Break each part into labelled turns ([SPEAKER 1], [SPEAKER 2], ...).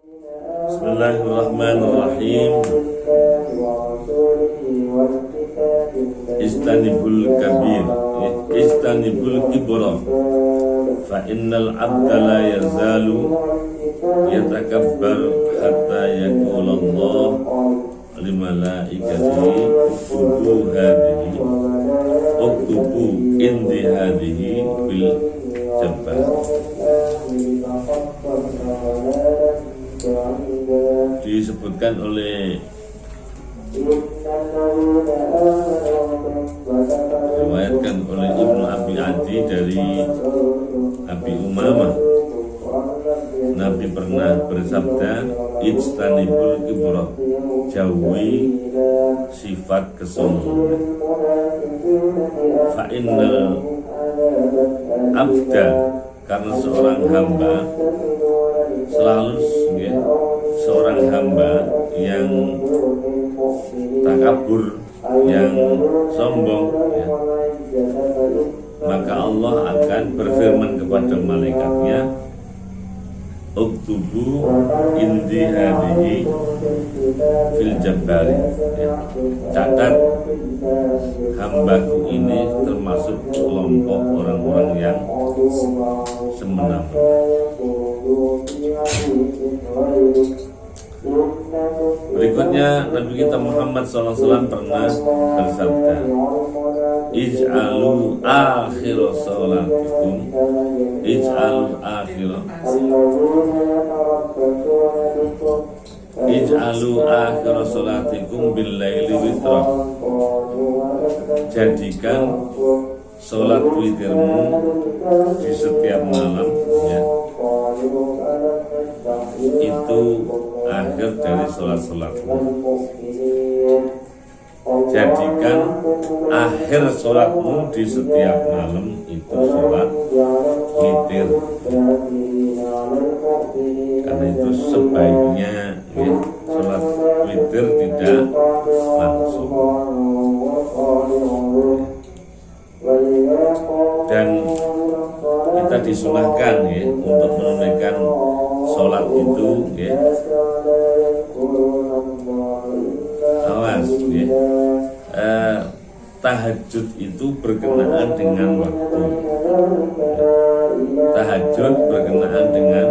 [SPEAKER 1] Bismillahirrahmanirrahim. Istanibul kabir, istanibul kibra, fa innal abda la yazalu yatakabbar hatta yaqula Allah li malaikatihi uktubu indi hadhihi bil jabbar. Disebutkan oleh diriwayatkan oleh Ibnu Abi Adi dari Abi Umamah, Nabi pernah bersabda, ijtanibul kibra, jauhi sifat kesombongan. Fa innal abda, karena seorang hamba selalu seorang hamba yang takabur, yang sombong, maka Allah akan berfirman kepada malaikatnya, uktubu indi hadhihi fil jabbari, catat hambaku ini termasuk kelompok orang-orang yang semena-mena. Berikutnya Nabi kita Muhammad SAW pernah bersabda, ij'alu akhir sholatikum, ij'alu akhir sholatikum bil laili witra, jadikan sholat witirmu di setiap malam, ya, itu akhir dari sholat-sholatmu. Jadikan akhir sholatmu di setiap malam itu sholat witir, karena itu sebaiknya, ya, sholat witir tidak langsung. Dan kita disunahkan, ya, untuk menunaikan sholat itu, ya, awas, ya, tahajud itu berkenaan dengan waktu, ya. Tahajud berkenaan dengan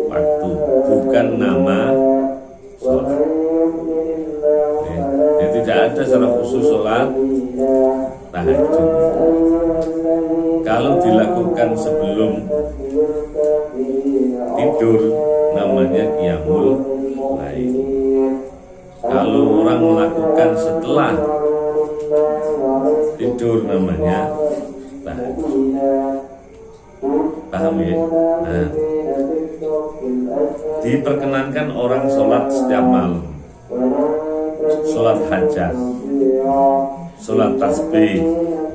[SPEAKER 1] waktu, bukan nama sholat, ya. Jadi tidak ada secara khusus sholat tahajud. Kalau dilakukan sebelum tidur namanya qiyamul lail. Kalau orang melakukan setelah tidur namanya tahajud. Paham, ya? Nah, diperkenankan orang sholat setiap malam, sholat hajat, sholat tasbih,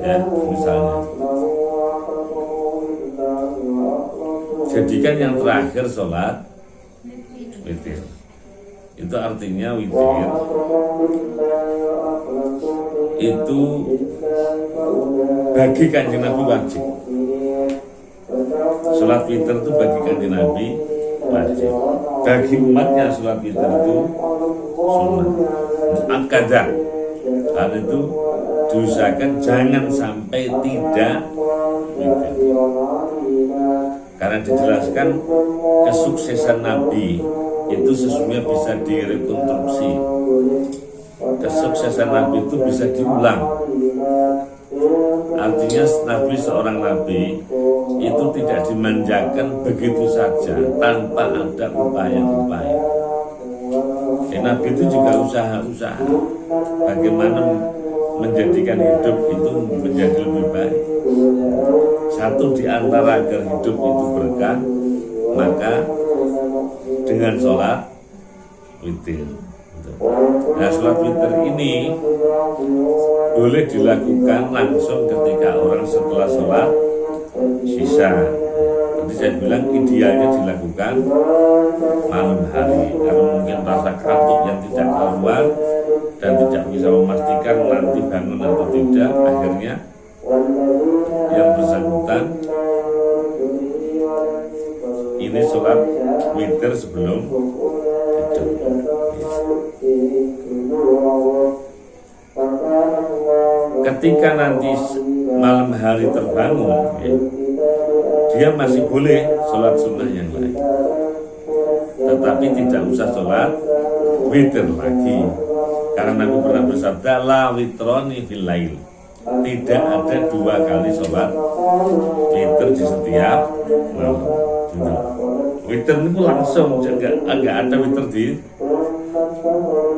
[SPEAKER 1] ya, misalnya. Jadikan yang terakhir sholat witir. Itu artinya witir itu bagi Kanjeng Nabi wajib. Sholat witir itu bagi Kanjeng Nabi wajib. Bagi umatnya sholat witir itu sunnah muakkadah. Karena itu diusahakan jangan sampai tidak witir. Karena dijelaskan kesuksesan Nabi itu sesungguhnya bisa direkonstruksi. Kesuksesan Nabi itu bisa diulang. Artinya Nabi, seorang Nabi itu tidak dimanjakan begitu saja tanpa ada upaya-upaya. Nabi itu juga usaha-usaha bagaimana menjadikan hidup itu menjadi lebih baik. Satu di antara agar hidup itu berkah, maka dengan sholat witir. Nah, sholat witir ini boleh dilakukan langsung ketika orang setelah sholat sisa. Tadi saya bilang idealnya dilakukan malam hari, karena mungkin rasa kantuk yang tidak keluar dan tidak bisa memastikan nanti bangun atau tidak, akhirnya yang bersangkutan ini sholat witir sebelum tidur. Ketika nanti malam hari terbangun, dia masih boleh sholat sunnah yang lain, tetapi tidak usah sholat witir lagi, karena Nabi pernah bersabda, la witroni fil lail, tidak ada 2 kali sholat witir di setiap malam. Witir itu langsung, enggak ada witir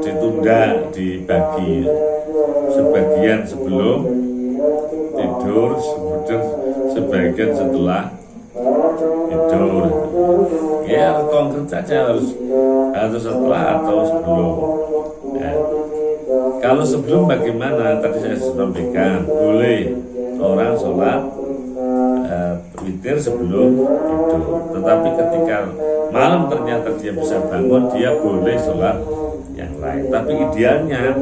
[SPEAKER 1] ditunda, dibagi sebagian sebelum tidur, sebagian setelah tidur. Ya konkret saja, harus setelah atau sebelum. Ya. Kalau sebelum bagaimana? Tadi saya sampaikan, boleh orang sholat witir sebelum tidur. Tetapi ketika malam ternyata dia bisa bangun, dia boleh sholat yang lain. Tapi idealnya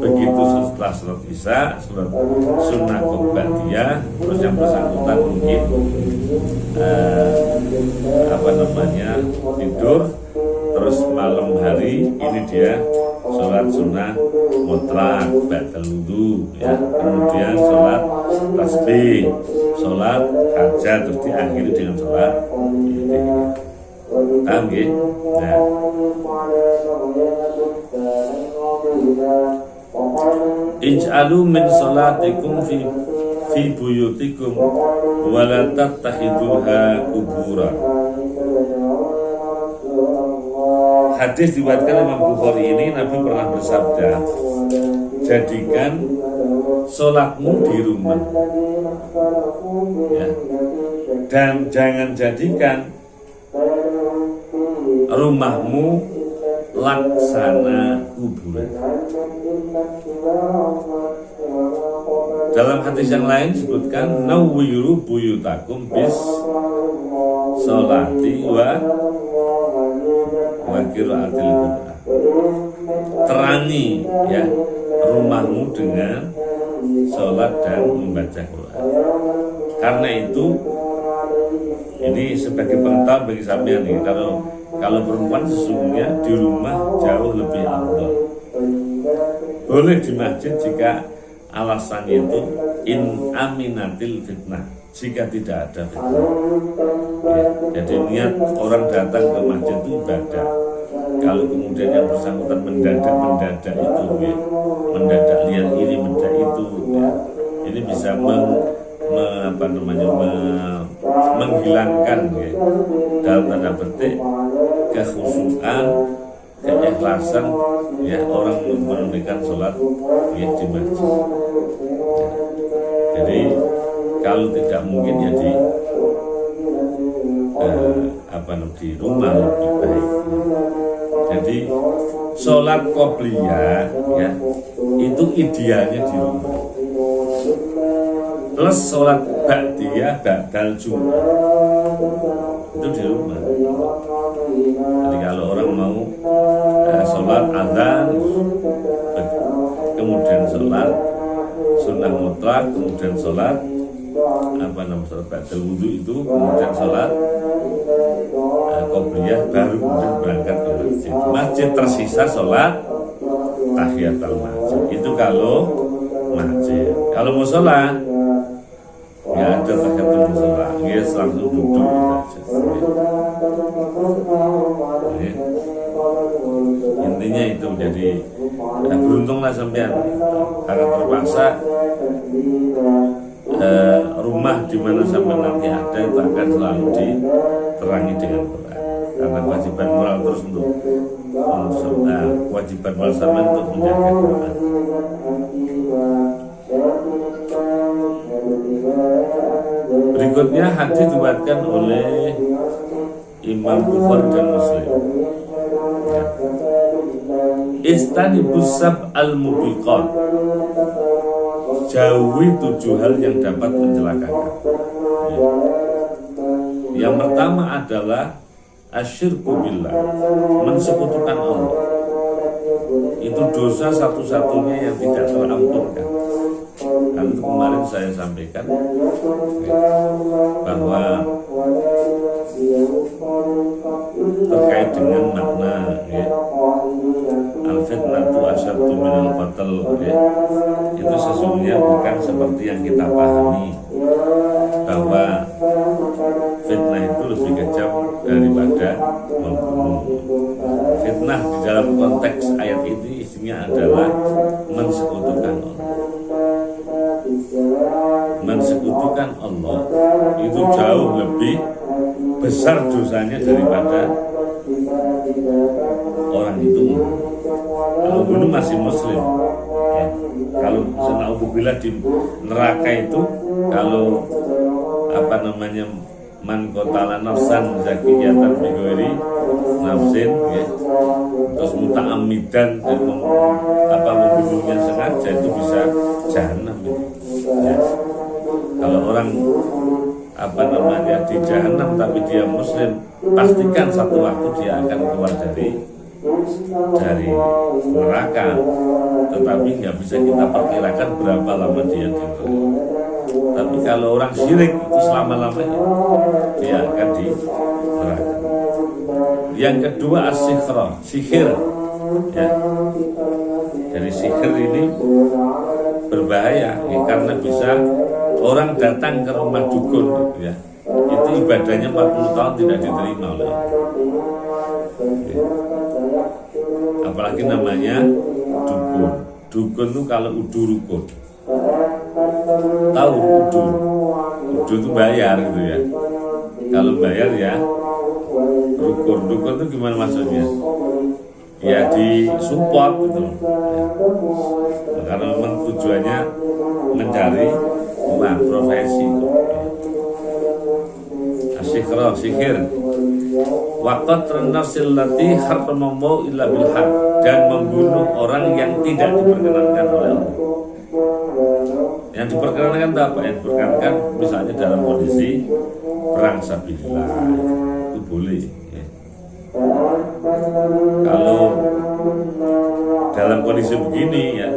[SPEAKER 1] begitu setelah sholat isya, sholat sunnah qobliyah, terus yang bersangkutan mungkin tidur, terus malam hari ini dia sholat sunnah mutlak ba'dal wudu, ya, kemudian sholat tasbih, sholat hajat, terus diakhiri dengan sholat ini. Paham ya? Nah. Ij'alu min sholatikum fi buyutikum wa la tattakhiduha qubura. Hadis diriwayatkan Imam Bukhari ini, Nabi pernah bersabda, jadikan sholatmu di rumah, ya, dan jangan jadikan rumahmu laksana kuburan. Dalam hadis yang lain disebutkan, nawwiru buyutakum bis sholati wa qiraatil Qur'an. Terangi, ya, rumahmu dengan sholat dan membaca Quran. Karena itu ini sebagai pengetahuan bagi sampean nih, kalau perempuan sesungguhnya di rumah jauh lebih afdal. Boleh di masjid jika alasannya itu in aminatil fitnah, jika tidak ada fitnah. Ya, jadi niat orang datang ke masjid itu ibadah. Kalau kemudian yang bersangkutan mendadak itu, ya, mendadak lihat ini, mendadak itu, ya, ini bisa menghilangkan, ya, dalam tanda petik kekhusyuan, keikhlasan, ya, orang menunaikan sholat, ya, di masjid. Ya. Jadi kalau tidak mungkin ya di rumah lebih baik. Jadi sholat qobliyah, ya, itu idealnya di rumah. Plus sholat ba'diyah ba'dal Jumat itu di rumah. Jadi kalau orang mau sholat adzan, kemudian sholat sunnah mutlak, kemudian sholat sholat ba'dal wudu itu, kemudian sholat qobliyah, baru kemudian berangkat ke masjid. Masjid tersisa sholat tahiyatul masjid. Itu kalau masjid. Kalau musola nggak ada tahiyatul musola, dia langsung duduk saja. Intinya itu, jadi beruntunglah sampean karena terpaksa rumah di mana sampai nanti ada itu akan selalu diterangi dengan Quran, karena kewajiban moral terus untuk kewajiban moral sama untuk menjaga Quran. Berikutnya hadis diriwayatkan oleh Imam Bukhari dan Muslim. Istanibus sab'al mubiqat, jauhi 7 hal yang dapat mencelakakan. Yang pertama adalah asyirku billah, mensekutukan Allah. Itu dosa satu-satunya yang tidak terampunkan. Kan itu kemarin saya sampaikan bahwa terkait dengan makna ya. Al-fitnatu asyaddu minal qatl ya. Itu sesungguhnya bukan seperti yang kita pahami bahwa fitnah itu lebih kejam daripada membunuh. Fitnah di dalam konteks ayat ini isinya adalah mensekutukan Allah. Mensekutukan Allah itu jauh lebih besar dosanya daripada orang itu. Kalau bunuh masih muslim ya. Kalau sena'udzubillah di neraka itu, kalau man qatala nafsan zakiyatan bi ghairi nafsin ya, terus muta'ammidan membunuhnya sengaja, itu bisa jahanam ya. Kalau orang di jahanam tapi dia muslim, pastikan satu waktu dia akan keluar dari neraka, tetapi nggak bisa kita perkirakan berapa lama dia di neraka. Tapi kalau orang syirik itu selama-lamanya dia akan di neraka. Yang kedua sihir ya. Dari sihir ini berbahaya ya, karena bisa orang datang ke rumah dukun gitu ya, itu ibadahnya 40 tahun tidak diterima oleh Allah. Apalagi namanya dukun. Dukun itu kalau udu rukun. Tahu udu? Udu itu bayar gitu ya. Kalau bayar ya rukun. Rukun itu gimana maksudnya? Ya disupport gitu. Ya. Karena memang tujuannya mencari uang, profesi itu. Sihir. Waqat nafsil lati harramahu illa bil haq, dan membunuh orang yang tidak diperkenankan oleh Allah. Yang diperkenankan itu apa? Yang diperkenankan misalnya dalam kondisi perang sabilillah, itu boleh ya. Kalau dalam kondisi begini ya,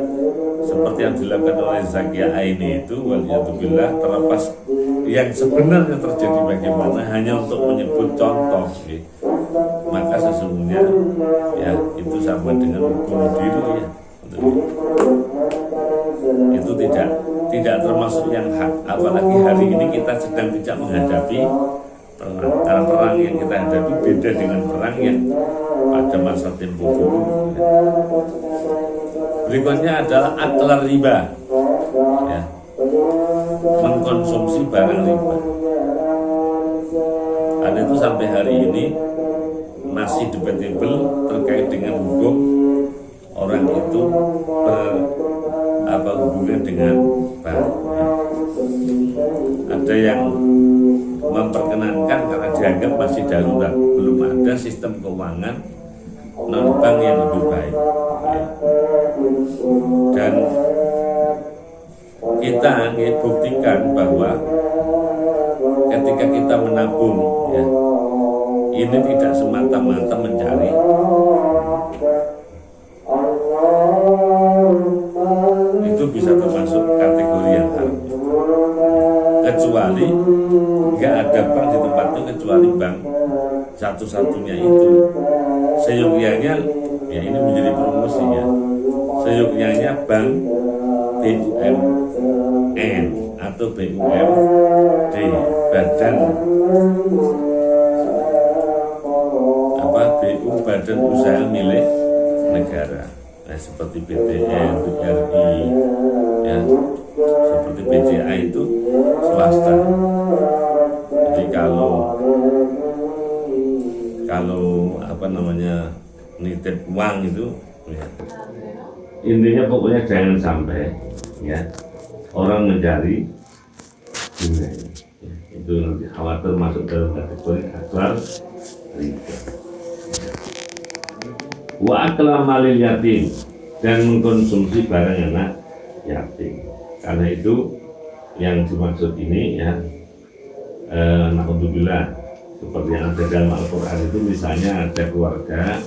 [SPEAKER 1] seperti yang dilakukan oleh Zakia Aini itu, waliyatubillah, terlepas yang sebenarnya terjadi bagaimana, hanya untuk menyebut contoh ya. Maka sesungguhnya ya itu sama dengan bunuh diri ya. Itu tidak termasuk yang hak. Apalagi hari ini kita sedang tidak menghadapi perang. Karena perang yang kita hadapi beda dengan perang yang pada masa tempo dulu ya. Berikutnya adalah aklar riba ya, mengkonsumsi barang riba. Karena itu sampai hari ini masih debatable terkait dengan hukum orang itu hubungan dengan bank. Ada yang memperkenankan karena dianggap masih darurat, belum ada sistem keuangan non bank yang lebih baik ya. Dan kita buktikan bahwa ketika kita menabung ya, ini tidak semata-mata mencari itu bisa termasuk kategori yang haram, kecuali nggak ada bank di tempat itu kecuali bank satu-satunya itu. Seyogyanya ya, ini menjadi promosi ya, seyogyanya bank BUMN atau BUMD, badan badan usaha milik negara. Nah, seperti BTN, BRI ya, seperti BCA itu swasta. Jadi kalau nitip uang itu ya, intinya pokoknya jangan sampai ya orang mencari ya, itu nanti khawatir masuk dalam kategori aklar riba. Wa akla malil yatim, dan mengkonsumsi barang anak yatim. Karena itu yang dimaksud ini ya, naudzubillah, seperti yang ada dalam Al-Quran itu, misalnya ada keluarga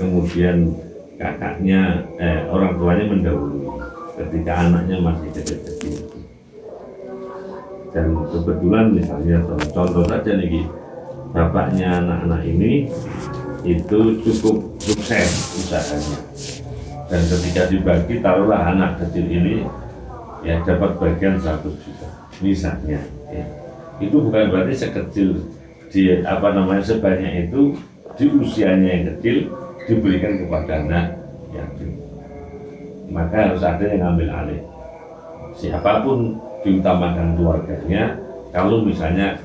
[SPEAKER 1] kemudian kakaknya orang tuanya mendahului ketika anaknya masih kecil-kecil, dan kebetulan misalnya contoh saja nih, bapaknya anak-anak ini itu cukup sukses usahanya, dan ketika dibagi taruhlah anak kecil ini ya dapat bagian 100 juta misalnya ya. Itu bukan berarti sekecil sebanyak itu di usianya yang kecil diberikan kepada anak yatim, maka harus ada yang ambil alih. Siapapun diutamakan keluarganya kalau misalnya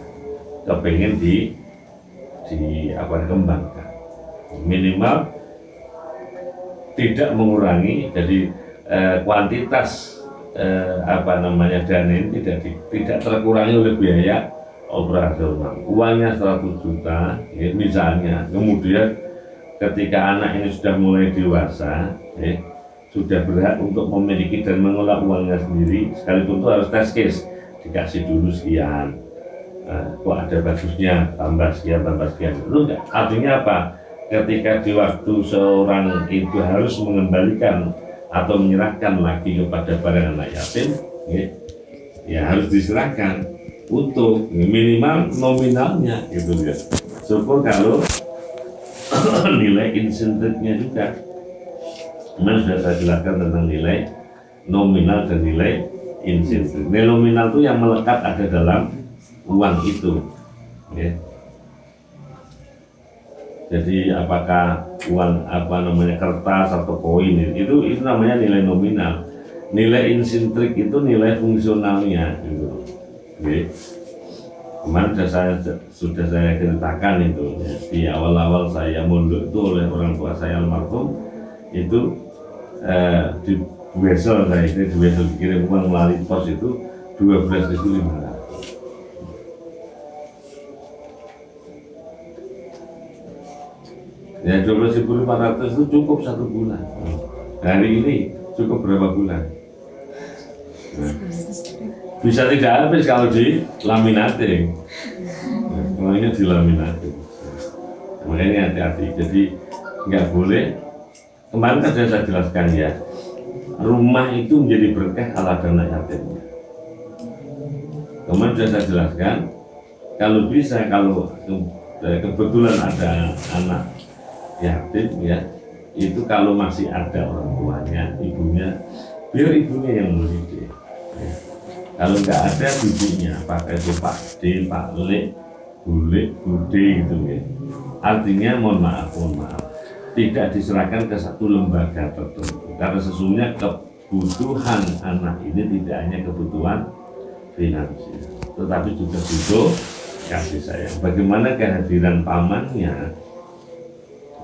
[SPEAKER 1] kepengen dikembangkan, minimal tidak mengurangi. Jadi kuantitas dana ini tidak terkurangi oleh biaya operasional. Uangnya 100 juta ya, misalnya, kemudian ketika anak ini sudah mulai dewasa ya, sudah berhak untuk memiliki dan mengelola uangnya sendiri, sekalipun itu harus test case, dikasih dulu sekian, kok ada bagusnya tambah sekian itu enggak. Artinya apa? Ketika di waktu seorang itu harus mengembalikan atau menyerahkan lagi kepada barang anak yatim ya harus diserahkan untuk minimal nominalnya gitu ya. Syukur kalau nilai insentifnya juga. Kemarin sudah saya jelaskan tentang nilai nominal dan nilai insentif. Nilai nominal itu yang melekat ada dalam uang itu ya. Jadi apakah uang kertas atau koin itu namanya nilai nominal. Nilai insentif itu nilai fungsionalnya gitu. Oke. Kemarin sudah saya ceritakan itu ya. Di awal-awal saya mondok itu oleh orang tua saya almarhum itu di Wesel dikirim uang melalui pos itu 12.500. Ya 12.500 itu cukup 1 bulan. Hari ini cukup berapa bulan? Nah, bisa tidak habis kalau di laminating. Kalau ini di laminating. Makanya hati-hati. Jadi nggak boleh. Kemarin kan sudah saya jelaskan ya, rumah itu menjadi berkah kalau ada anak yatim. Kemarin sudah saya jelaskan, kalau bisa, kalau kebetulan ada anak yatim ya, itu kalau masih ada orang tuanya, ibunya, biar ibunya yang mendidik. Ya. Kalau nggak ada bibinya, pakai itu Pak D, Pak Le, Bule, Bude gitu ya. Artinya mohon maaf, tidak diserahkan ke satu lembaga tertentu, karena sesungguhnya kebutuhan anak ini tidak hanya kebutuhan finansial, tetapi juga butuh kasih sayang. Bagaimana kehadiran pamannya,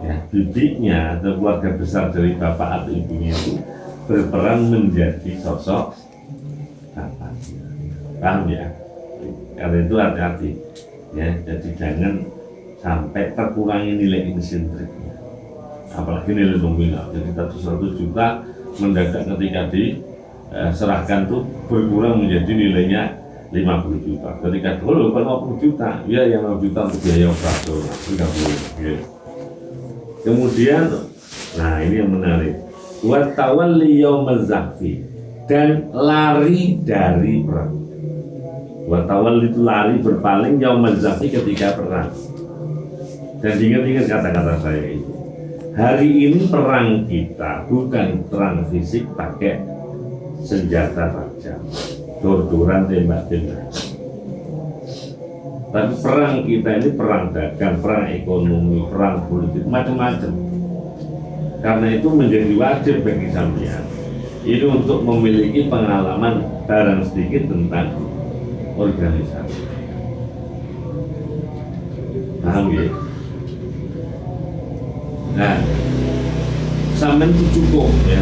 [SPEAKER 1] ya, bibinya atau keluarga besar dari bapak atau ibunya itu berperan menjadi sosok bapaknya. Paham ya? Karena itu hati-hati ya, jadi jangan sampai terkurangi nilai insentifnya, apalagi nilai nominal. Jadi 100 juta mendadak ketika diserahkan tuh berkurang menjadi nilainya 50 juta. Ketika dulu 50 juta, ya yang 50 juta untuk biaya operasional, tidak boleh. Ya. Kemudian, nah ini yang menarik, watawalli yaumaz zahfi, dan lari dari perang. Watawalli itu lari berpaling, yaumaz zahfi ketika perang. Dan ingat-ingat kata-kata saya itu. Hari ini perang kita bukan perang fisik pakai senjata tajam, dor-doran, tembak-tembak. Tapi perang kita ini perang dagang, perang ekonomi, perang politik, macam-macam. Karena itu menjadi wajib bagi sampean ini untuk memiliki pengalaman barang sedikit tentang organisasi. Paham ya? Nah, sampean itu cukup ya,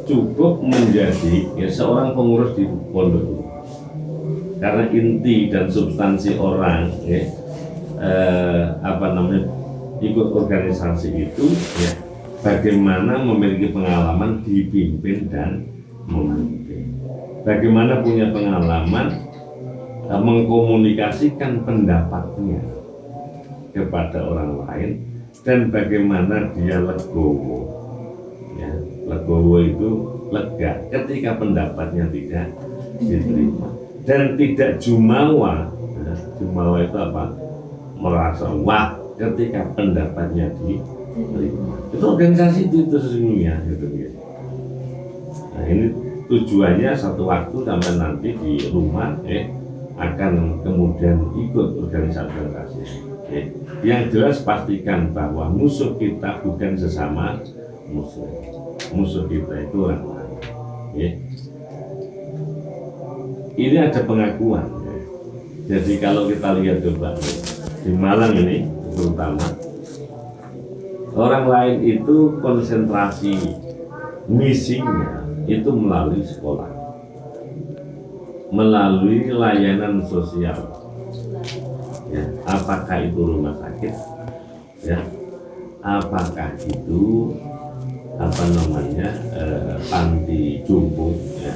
[SPEAKER 1] cukup menjadi ya seorang pengurus di pondok ini. Karena inti dan substansi orang ya, ikut organisasi itu ya, bagaimana memiliki pengalaman dipimpin dan memimpin, bagaimana punya pengalaman mengkomunikasikan pendapatnya kepada orang lain, dan bagaimana dia legowo ya, legowo itu lega ketika pendapatnya tidak diterima, dan tidak jumawa. Nah, jumawa itu apa? merasa wah ketika pendapatnya diterima. Itu organisasi itu sesungguhnya gitu ya. Nah ini tujuannya satu waktu sampai nanti di rumah akan kemudian ikut organisasi. Yang jelas pastikan bahwa musuh kita bukan sesama muslim. Musuh kita itu orang lain. Ini ada pengakuan. Jadi kalau kita lihat coba di Malang ini terutama orang lain itu konsentrasi misinya itu melalui sekolah, melalui layanan sosial, ya, apakah itu rumah sakit, ya, apakah itu panti jompo, ya,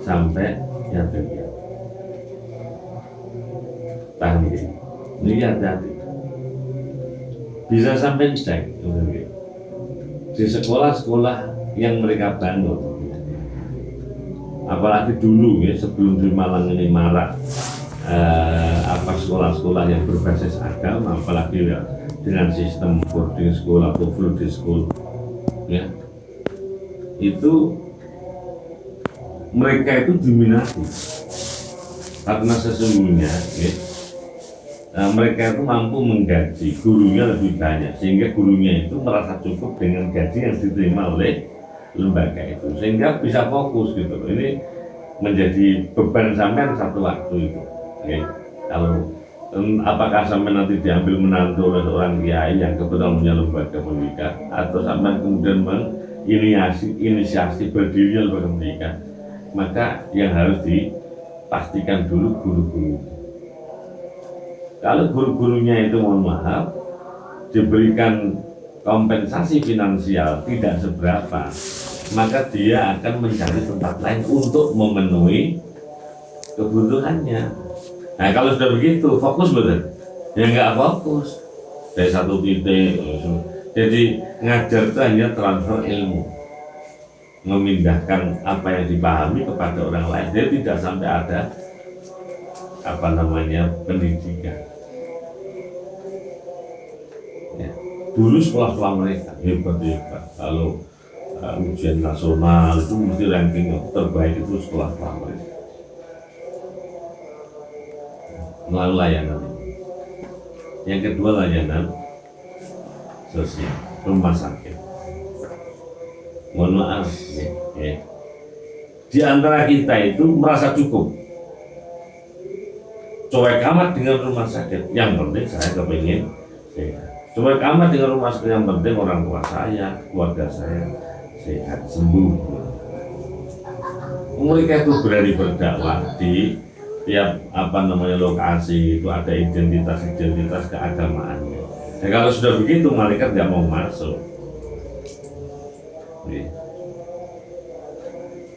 [SPEAKER 1] sampai yatim piatu. Paham ya? Ini hati-hati. Bisa sampai cek di sekolah-sekolah yang mereka bangun. Apalagi dulu ya sebelum di Malang ini marak sekolah-sekolah yang berbasis agama, apalagi ya, dengan sistem boarding school atau floating school, ya itu mereka itu diminati karena sesungguhnya ya, mereka itu mampu menggaji gurunya lebih banyak sehingga gurunya itu merasa cukup dengan gaji yang diterima oleh lembaga itu sehingga bisa fokus gitu. Ini menjadi beban sampean satu waktu itu. Oke. Kalau apakah sampean nanti diambil menantu oleh seorang kiai yang kebetulan punya lembaga pendidikan atau sampean kemudian menginisiasi berdirinya lembaga pendidikan, maka yang harus dipastikan dulu guru-guru. Kalau guru-gurunya itu mohon maaf diberikan kompensasi finansial tidak seberapa, maka dia akan mencari tempat lain untuk memenuhi kebutuhannya. Nah kalau sudah begitu fokus betul? Ya nggak fokus dari satu titik. Jadi ngajar itu hanya transfer ilmu, memindahkan apa yang dipahami kepada orang lain. Dia tidak sampai ada pendidikan. Ya. Dulu sekolah-sekolah mereka hebat-hebat. Kalau ujian nasional itu mesti ranking terbaik itu sekolah-sekolah mereka. Melalui layanan. Yang kedua layanan sosial, rumah sakit. Mohon maaf, di antara kita itu merasa cukup. Cuek amat dengan rumah sakit. Yang penting saya kepingin sehat. Cuek amat dengan rumah sakit, yang penting orang tua saya, keluarga saya sehat, sembuh. Mereka itu berani berdakwah di tiap lokasi itu ada identitas keagamaannya. Nah, kalau sudah begitu malaikat nggak mau masuk.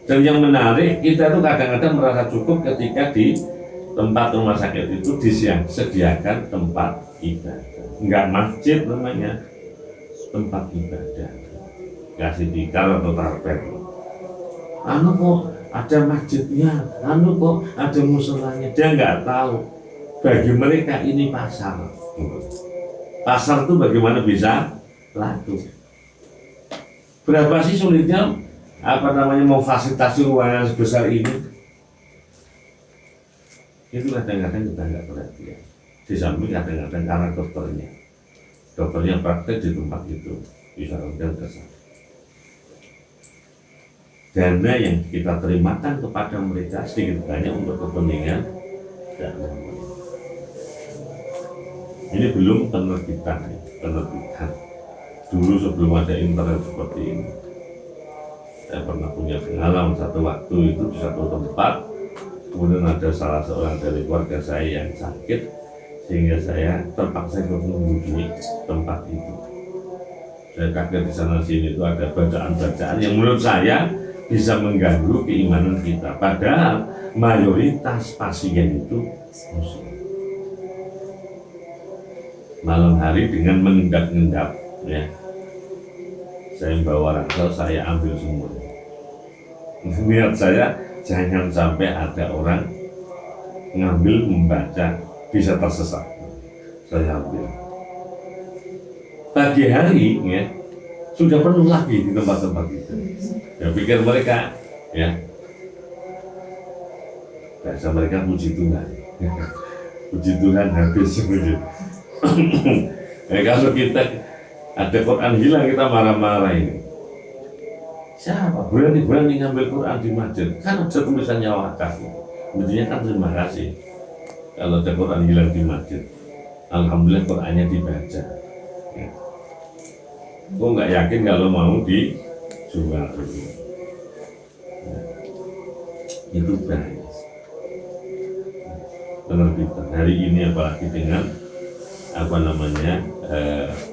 [SPEAKER 1] Dan yang menarik kita itu kadang-kadang merasa cukup ketika di tempat rumah sakit itu disediakan tempat ibadah. Enggak masjid namanya, tempat ibadah. Kasih tikar atau tarpet. Kok ada masjidnya, kok ada musolanya. Dia nggak tahu. Bagi mereka ini pasar. Pasar itu bagaimana bisa laku. Berapa sih sulitnya memfasilitasi ruangan sebesar ini? Itu kadang-kadang kita nggak perhatian. Di samping kadang-kadang karena dokternya praktek di tempat itu bisa kemudian kesal. Dana yang kita terimakan kepada mereka sedikit banyak untuk kepentingan dakwah. Ini belum penerbitan. Dulu sebelum ada internet seperti ini, saya pernah punya pengalaman satu waktu itu di satu tempat. Kemudian ada salah seorang dari keluarga saya yang sakit, sehingga saya terpaksa mengunjungi tempat itu. Saya kaget di sana sini itu ada bacaan-bacaan yang menurut saya bisa mengganggu keimanan kita. Padahal mayoritas pasien itu muslim. Malam hari dengan mengendap-endap, ya, saya bawa ransel, saya ambil semua. Niat saya jangan sampai ada orang ngambil membaca bisa tersesat. saya ambil. Pagi hari ya sudah penuh lagi di tempat-tempat itu. Ya pikir mereka ya bahasa mereka puji Tuhan. Puji Tuhan habis begitu. Kalau kita ada Quran hilang kita marah-marah ini. Siapa berani ngambil Quran di masjid? Kan ada tulisannya wakaf. Mestinya kan terima kasih kalau ada Quran hilang di masjid. Alhamdulillah Qurannya dibaca. Ya. Kok nggak yakin kalau mau dijual? Ya. Itu bahaya. Penerbitan hari ini apalagi dengan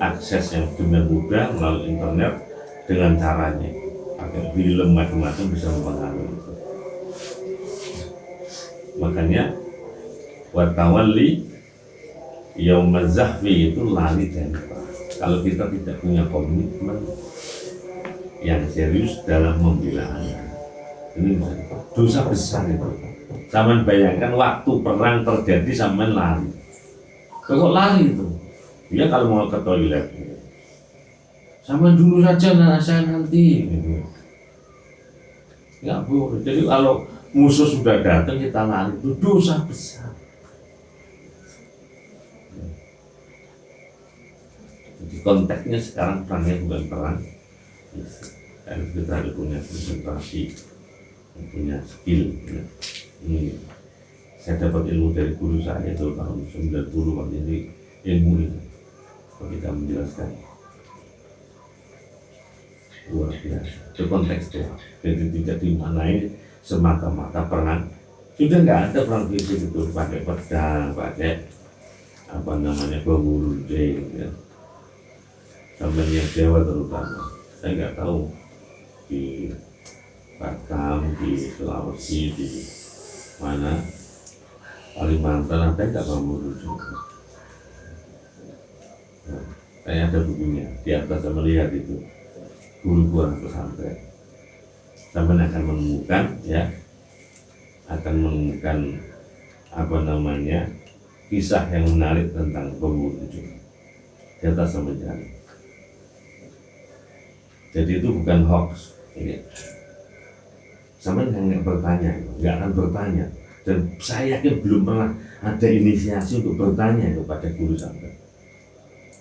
[SPEAKER 1] akses yang dengan mudah melalui internet dengan caranya pakai film macam-macam bisa mempengaruhi itu. Makanya watawalli yaumaz zahfi itu lari dari perang. Kalau kita tidak punya komitmen yang serius dalam membela anak, ini dosa besar itu. Saman bayangkan waktu perang terjadi saman lari. Kok lari itu? Dia kalau mau ke toilet, saman dulu saja saya nanti. Nggak boleh. Jadi kalau musuh sudah datang kita lari itu dosa besar. Jadi konteksnya sekarang perangnya bukan perang. Harus kita harus punya konsentrasi, punya skill. Ya. Ini saya dapat ilmu dari guru saya itu tahun 90 waktu ini ilmu ini kita menjelaskan luar biasa itu kontekstual, jadi tidak dimaknai semata-mata perang. Sudah nggak ada perang fisik itu pakai pedang, pakai bambu runcing ya. Sampai yang Jawa terutama saya nggak tahu di Batam, di Sulawesi, di mana Kalimantan ada nggak bambu runcing? Nah, saya ada bukunya di atas saya melihat itu guru pesantren. Sampai akan menemukan kisah yang menarik tentang bambu runcing di atas sama jalan. Jadi itu bukan hoax. Sampai nggak bertanya, nggak akan bertanya. Dan saya yakin belum pernah ada inisiasi untuk bertanya kepada guru sampai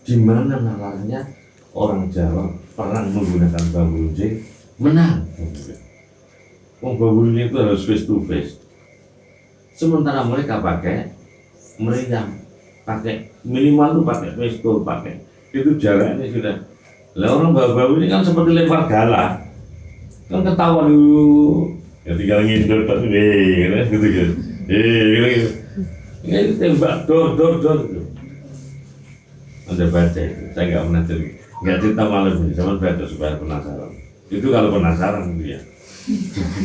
[SPEAKER 1] di mana nalarnya orang Jawa perang menggunakan bambu runcing menang. Bambu runcing itu harus face to face. Sementara mereka pakai meriam, pakai minimal tuh pakai pistol, pakai itu jaraknya sudah. Lah orang bawa-bawa ini kan seperti lempar galah, kan ketahuan dulu. Ya tinggal ngindul tak gitu. Gitu. Ini tembak dor gitu. Anda baca itu, saya nggak pernah cerita malam ini, cuma baca supaya penasaran. Itu kalau penasaran dia.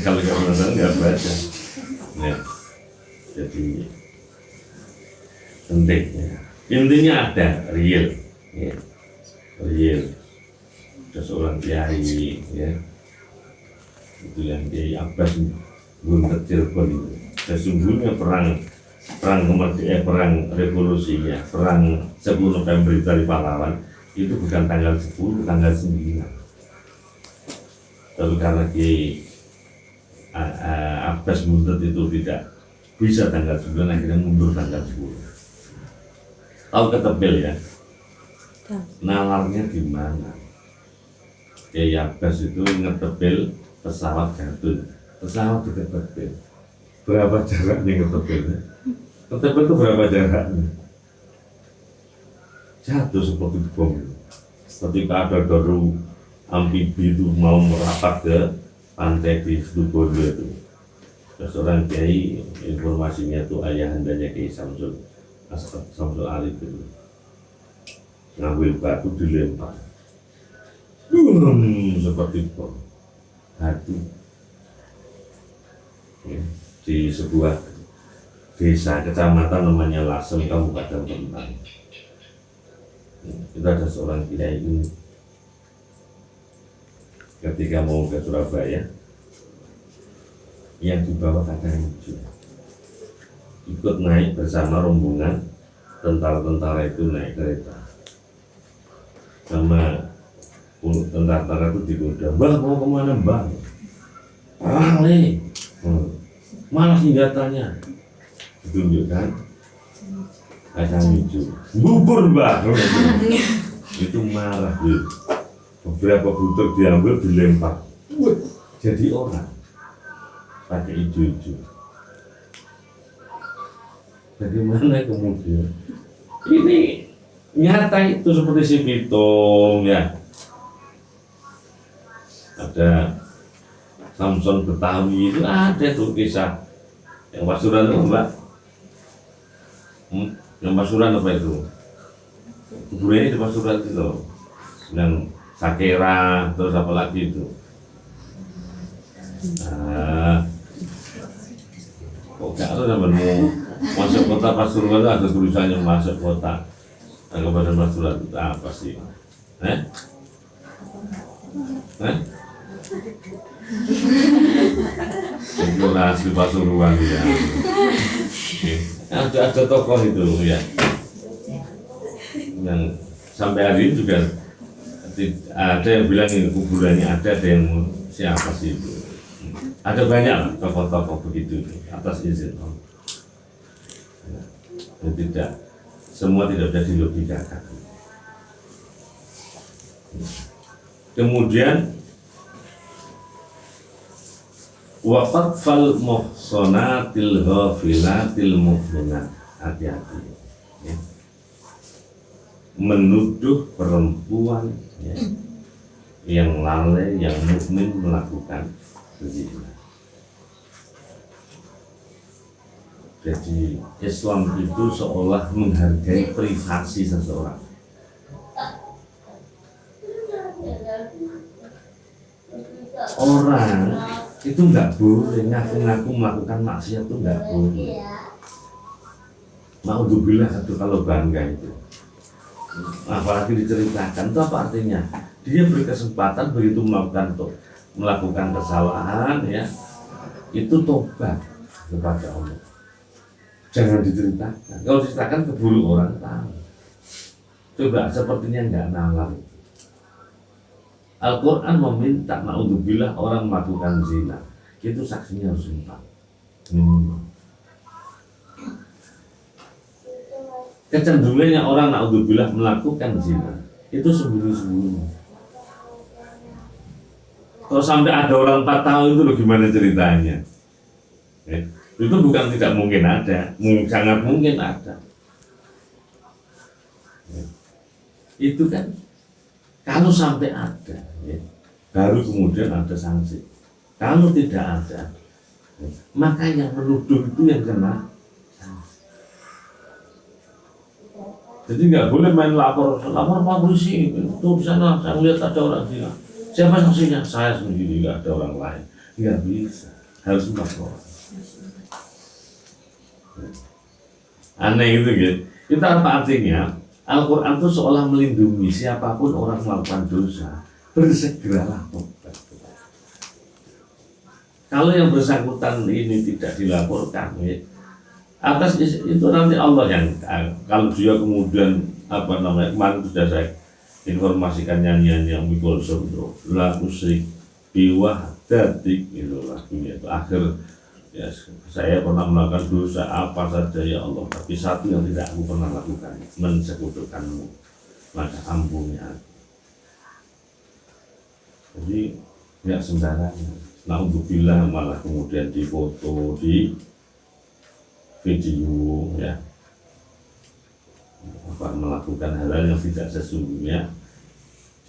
[SPEAKER 1] Kalau nggak penasaran nggak baca. Ya. Jadi penting ya. Intinya ada real, ya. Real. Ada seorang kiai, ya. Itu yang Kiai Abbas Guntur Cirebon itu. Sesungguhnya perang revolusinya, perang 10 November dari pahlawan itu bukan tanggal 10, tanggal 9. Tapi karena Kiai Abbas Guntur itu tidak bisa tanggal 9, akhirnya mundur tanggal 10. Tahu ketepil ya? Nalarnya di mana? Kiai Abbas itu ngetepil pesawat Gatun, pesawat juga ketepil. Berapa jaraknya ketepilnya? Ketepil itu berapa jaraknya? Jatuh seperti bom. Ketika ada daru amfibi itu mau merapat ke pantai di Situbondo itu, seorang kiai informasinya itu ayahandanya Kiai Samsul Arif itu ngambil batu dilempar, seperti bom. Batu ya, di sebuah desa kecamatan namanya Lasem, Kabupaten Rembang. Itu ada seorang kiai ini ketika mau ke Surabaya yang dibawa kacang hijau, ikut naik bersama rombongan tentara-tentara itu naik kereta sama tentara itu digoda, "Mbah mau kemana Mbah?" "Perang nih." "Mana senjatanya?" Ditunjukkan kacang hijau. "Bubur Mbah." Itu marah tuh. Beberapa butir diambil dilempar. Jadi orang pakai hijau-hijau. Bagaimana kemudian ini nyata itu seperti si Pitung ya, ada Samson Betawi itu ada tuh kisah yang Pasuruan itu Mbak, yang Pasuruan apa itu kuburannya di Pasuruan itu loh, yang Sakera terus apa lagi itu, kok gak ada namanya masuk kota Pasuruan ada tulisannya masuk kota. Kabupaten Pasuruan itu apa sih? Itu asli Pasuruan ya. Ada tokoh itu ya, yang sampai hari ini juga ada yang bilang ini kuburannya ada yang siapa sih itu? Ada banyak lah tokoh-tokoh begitu atas izin Allah. Tidak, semua tidak bisa dilogikakan. Kemudian waqat fal muhsanatil ghafilatil mu'minat, hati-hati ya. Menuduh perempuan ya, yang lalai, yang mukmin melakukan zina. Jadi Islam itu seolah menghargai privasi seseorang. Orang itu nggak boleh ngaku-ngaku melakukan maksiat, itu nggak boleh. Naudzubillah satu kalau bangga itu. Apalagi diceritakan, itu apa artinya? Dia berkesempatan begitu melakukan kesalahan ya, itu tobat kepada Allah. Jangan diceritakan. Kalau diceritakan keburu orang tahu. Coba sepertinya nggak nalar. Al-Quran meminta naudzubillah orang melakukan zina, itu saksinya harus 4 minimal. Kecenderungannya orang naudzubillah melakukan zina itu sembunyi-sembunyi. Kalau sampai ada orang 4 tahun itu loh gimana ceritanya? Itu bukan tidak mungkin ada, sangat mungkin ada. Itu kan kalau sampai ada ya, baru kemudian ada sanksi. Kalau tidak ada, maka yang menuduh itu yang kena sanksi. Jadi nggak boleh main lapor Pak polisi, itu di sana saya lihat ada orang zina. Siapa saksinya? Saya sendiri, nggak ada orang lain. Nggak bisa, harus 4 orang. Aneh gitu gitu. Itu apa artinya? Al-Quran itu seolah melindungi siapapun orang melakukan dosa, bersegeralah tobat. Kalau yang bersangkutan ini tidak dilaporkan ya, atas itu nanti Allah yang kalau dia kemudian kemarin sudah saya informasikan nyanyian yang Mikul Sondro la usrik biwahdatik itu lagunya itu akhir ya, saya pernah melakukan dosa apa saja ya Allah, tapi satu yang tidak aku pernah lakukan, mensekutukanmu, maka ampuni aku. Jadi tidak sembarangan. Naudzubillah malah kemudian difoto, di video ya, melakukan hal-hal yang tidak sesungguhnya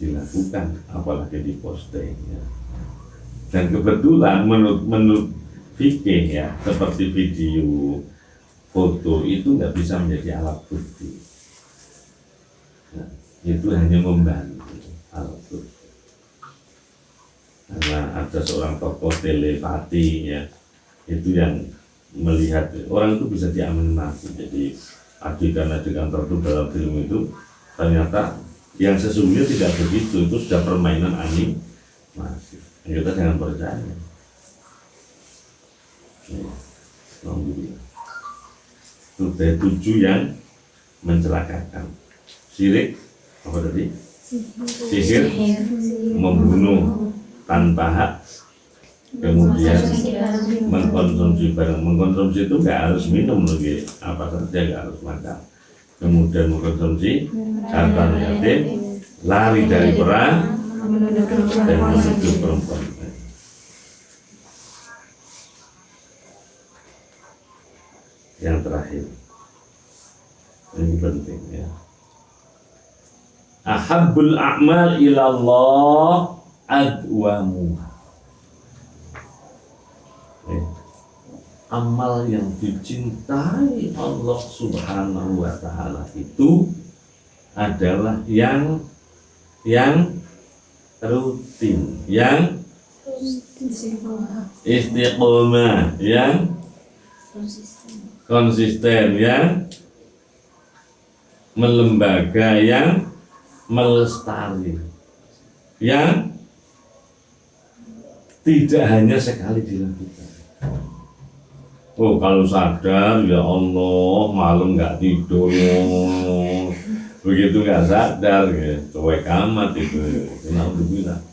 [SPEAKER 1] dilakukan, apalagi diposting ya. Dan kebetulan menurut fikih ya, seperti video, foto itu nggak bisa menjadi alat bukti. Nah, itu hanya membantu alat bukti. Karena ada seorang tokoh telepati ya, itu yang melihat orang itu bisa diamanati. Jadi adegan-adegan tertentu dalam film itu ternyata yang sesungguhnya tidak begitu, itu sudah permainan animasi. Kita jangan percaya. Alhamdulillah. Sudah 7 yang mencelakakan. Syirik apa tadi? Sihir, membunuh tanpa hak, kemudian mengkonsumsi barang. Mengkonsumsi itu nggak harus minum lagi, apa saja nggak harus makan. Kemudian mengkonsumsi harta yatim, lari dari perang, dan menuju perempuan. Yang terakhir, ini penting ya. Ahabbul a'mal ilallah adwamuha. Amal yang dicintai Allah Subhanahu wa ta'ala itu adalah yang rutin, yang istiqomah, yang konsisten, yang melembaga, yang melestari, yang tidak hanya sekali dilakukan. Oh, kalau sadar ya Allah malam nggak tidur, begitu nggak sadar ya cuek amat itu. Alhamdulillah.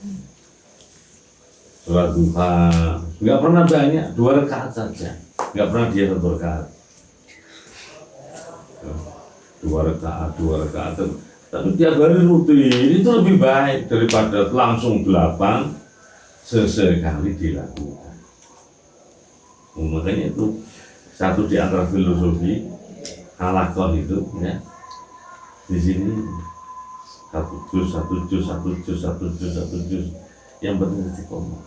[SPEAKER 1] Sholat duha nggak pernah banyak, 2 rakaat saja, nggak pernah dia 1 rakaat. 2 rakaat, tapi tiap hari rutin itu lebih baik daripada langsung 8 sesekali dilakukan. Makanya itu satu di antara filosofi halaqah itu ya. Di sini satu juz, yang penting istiqomah.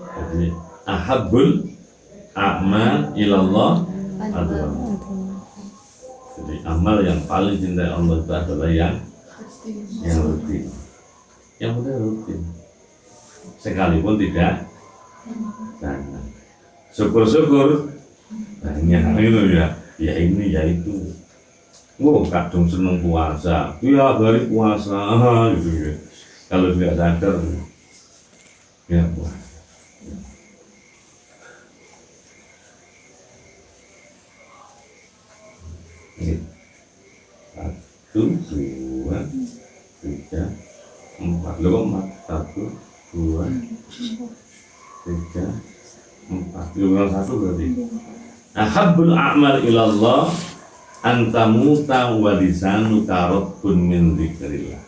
[SPEAKER 1] Jadi ahabbul a'mal ilallah adalah. Jadi amal yang paling cintai Allah itu adalah yang rutin. Yang penting rutin. Sekalipun tidak jangan. Syukur-syukur banyak itu ya. Ya ini ya itu. Wow, kadang seneng puasa. Tiap hari puasa gitu ya. Kalau tidak sadar ya puasa. Ini 1, 2, 3, 4. Loh, 1, 2, 3, 4. Kurang 1 berarti. Ahabbul a'mal ilallah antamuta wa lisanu karotun min dzikrillah.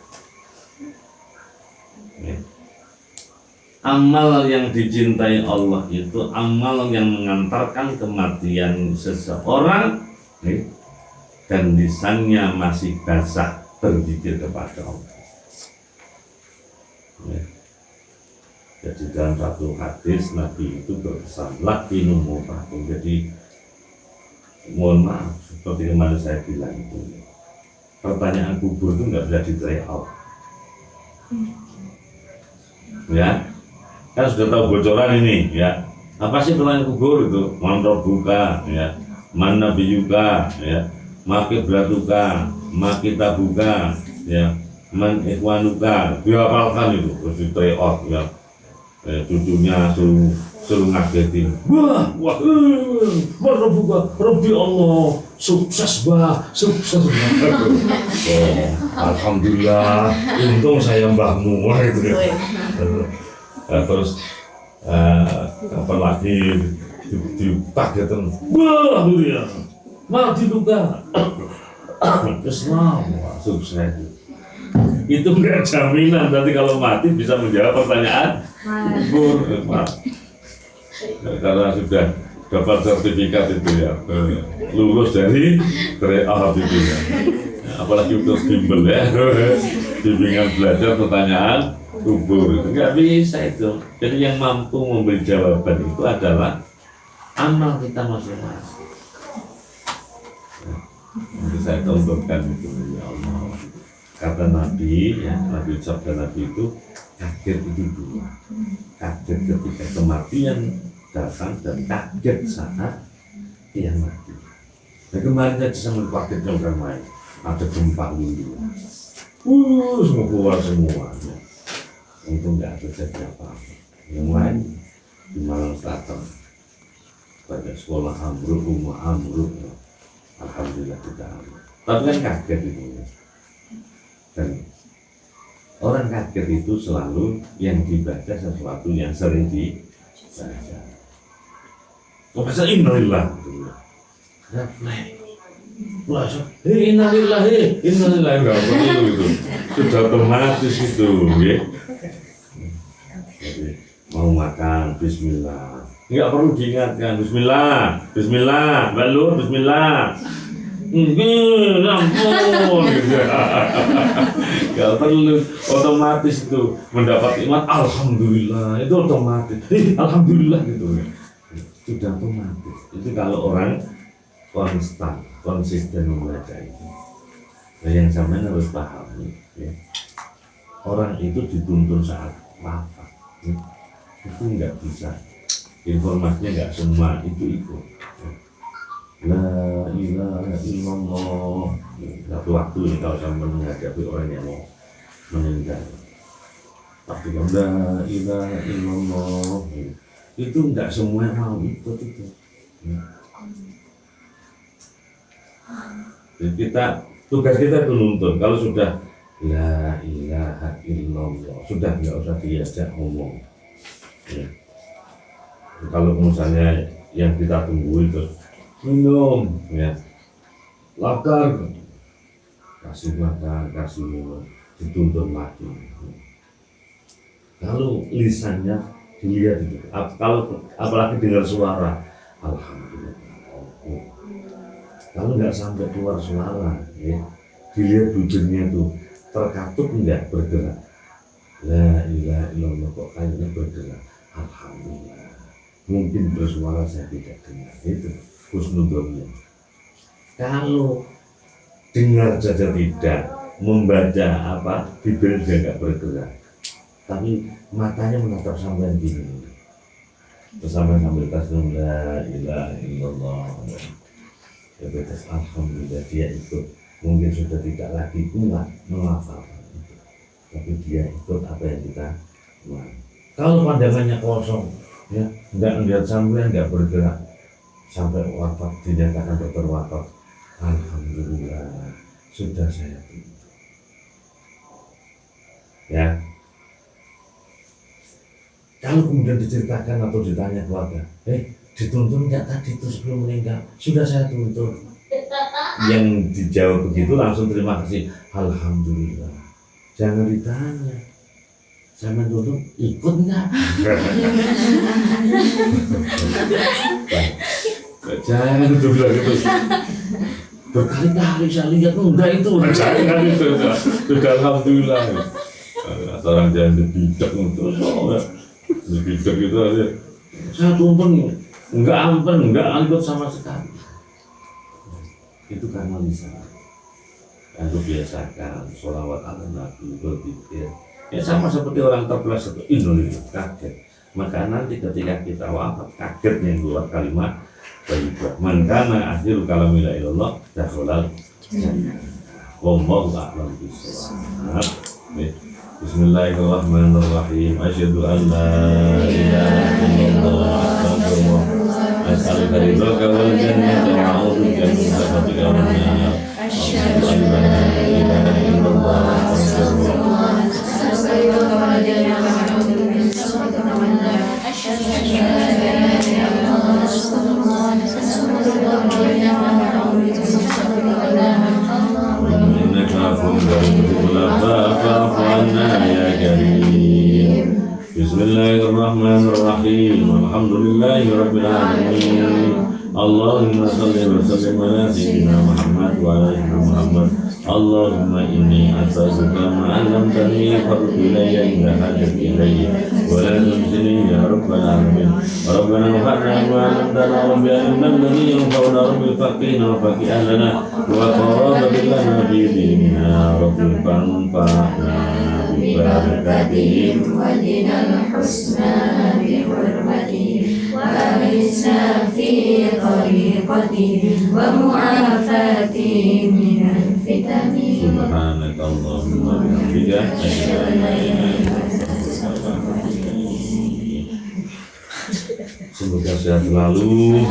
[SPEAKER 1] Amal yang dicintai Allah itu amal yang mengantarkan kematian seseorang dan lisannya masih basah berzikir kepada Allah. Jadi dalam satu hadis Nabi itu berpesan laki numufakum. Jadi mohon maaf seperti kemarin saya bilang itu, pertanyaan kubur itu nggak bisa di-tryout. Ya, kan sudah tahu bocoran ini ya. Apa sih pertanyaan kubur itu? Man rabbuka ya, man nabiyuka ya, ma qiblatuka, ma kitabuka ya, man ikhwanuka. Dihafalkan itu terus di-tryout ya. Cucunya suruh ngagetin. Wah, mana buka, Rabbi Allah, sukses sukses. Alhamdulillah, untung saya mbahmu gitu ya. Terus apa lagi dipaketin. Wah, ya, mati duka. Terus sukses. Itu enggak jaminan nanti kalau mati bisa menjawab pertanyaan kubur. Karena sudah dapat sertifikat itu ya, lulus dari tryout itu ya. Apalagi untuk bimbel ya, bimbingan belajar pertanyaan kubur itu nggak bisa itu. Jadi yang mampu memberi jawaban itu adalah amal kita masing-masing. Nanti saya contohkan itu ya Allah. Kata Nabi, ya, Nabi sabda Nabi itu kaget itu 2. Kaget ketika kematian datang dan kaget saat ia mati. Nah kemarin saya sama kagetnya orang lain. Ada gempa dulu. Semua keluar semuanya. Untung nggak terjadi apa-apa. Yang lain di Malang Selatan banyak sekolah ambruk, rumah ambruk. Alhamdulillah kita. Tapi kan kaget itu. Dan orang kaget itu selalu yang dibaca sesuatu yang sering dibaca. Bahasa innalillah. Refleks. Bahasa innalillah, innalillah enggak perlu itu. Sudah otomatis itu, ya. Jadi mau makan bismillah. Enggak perlu diingatkan bismillah, bismillah, balur bismillah. Ampun gitu. Enggak perlu, otomatis itu mendapat iman alhamdulillah, itu otomatis. Alhamdulillah gitu. Sudah otomatis. Itu kalau orang konsisten membaca itu. Nah, yang sampean harus pahami, ya. Orang itu dituntun saat wafat, ya. Itu nggak bisa, informasinya nggak semua itu ikut. La ilaha illallah. Satu waktu ini kalau sampai menghadapi orang yang mau meninggal, tapi kalau la ilaha illallah, itu nggak semua mau ikut itu. Ya. Jadi tugas kita itu nuntun. Kalau sudah la ilaha illallah, sudah nggak usah diajak ngomong. Ya. Kalau misalnya yang kita tunggu itu minum, ya, lapar, kasih makan, kasih minum, dituntun lagi. Kalau lisannya dilihat itu, kalau apalagi dengar suara, alhamdulillah. Kalau nggak sampai keluar suara, ya, dilihat bibirnya itu terkatup enggak bergerak. La ilaha illallah, kok kayaknya bergerak. Alhamdulillah. Mungkin bersuara saya tidak dengar. Itu husnudzonnya. Kalau dengar saja tidak, membaca apa, bibir juga nggak bergerak, tapi matanya menatap sampai gini. Terus sambil tasbih la ilaha illallah. Ya betul, alhamdulillah dia ikut. Mungkin sudah tidak lagi kuat melafalkan itu, tapi dia ikut apa yang kita buat. Kalau pandangannya kosong, ya, nggak lihat sampai, nggak bergerak sampai wafat, dinyatakan dokter wafat, alhamdulillah sudah saya tuntut. Ya, kalau kemudian diceritakan atau ditanya keluarga, dituntun nggak tadi itu sebelum meninggal? Sudah saya tuntut. Yang dijawab begitu langsung terima kasih, alhamdulillah. Jangan ditanya, saya menuntut ikut nggak? Jangan itu bilang gitu. Berkali-kali saya lihat enggak itu. Jangan itu sudah alhamdulillah. Seorang jangan dibidek untuk dibidek itu aja. Saya tuntun enggak ampun, enggak angkut sama sekali. Itu karena lisan. Aku biasakan sholawat ala Nabi, berzikir. Ya sama seperti orang terbelas itu innalillah, kaget. Maka nanti ketika kita wafat, kaget yang keluar kalimat thayyibah. Man kana akhiru kalami la ilallah dakhalal jannah. Wallahu a'lam bishawab. Bismillahirrahmanirrahim. Asyhadu an la ilaha illallah astagfirullah. As'aluka ridhaka wal jannata wa a'udzu bika min sakhatika wan nar. Asyhadu an la ilaha illallah astagfirullah. As'aluka ridhaka wal jannata wa a'udzu bika min sakhatika wan nar. Asyhadu an la ilaha illallah astagfirullah. As'aluka ridhaka wal jannata wa a'udzu bika min sakhatika wan nar. Allahumma innaka afuwwun tuhibbul afwa fa'fu 'anna ya karim. Bismillahirrahmanirrahim. Alhamdulillahirabbil alamin. Allahumma shalli wa sallim ala sayyidina Muhammad wa ala ali Muhammad. Allahumma inni as'aluka ma 'allamtani fardu ilayya inna hajati ilayya wa la tunzini ya rabbal alamin. Rabbana fa'alna ma 'allamtana wa bi'allimna alladhi yanfa'una rabbil faqihna wa faqih lana wa qarrabna lana bi dinina rabbil fanfa'na bi barakatihim wa dinal husna bi hurmatihim wa amisna fi tariqatihim wa mu'afatihim minal fitani. Subhanakallahumma wa bihamdika asyhadu an la ilaha illa anta astaghfiruka wa atubu ilaik. Semoga sehat selalu.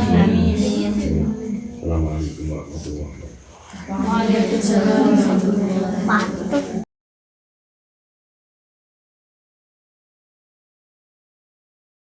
[SPEAKER 1] Assalamualaikum warahmatullahi wabarakatuh.
[SPEAKER 2] Waalaikumsalam.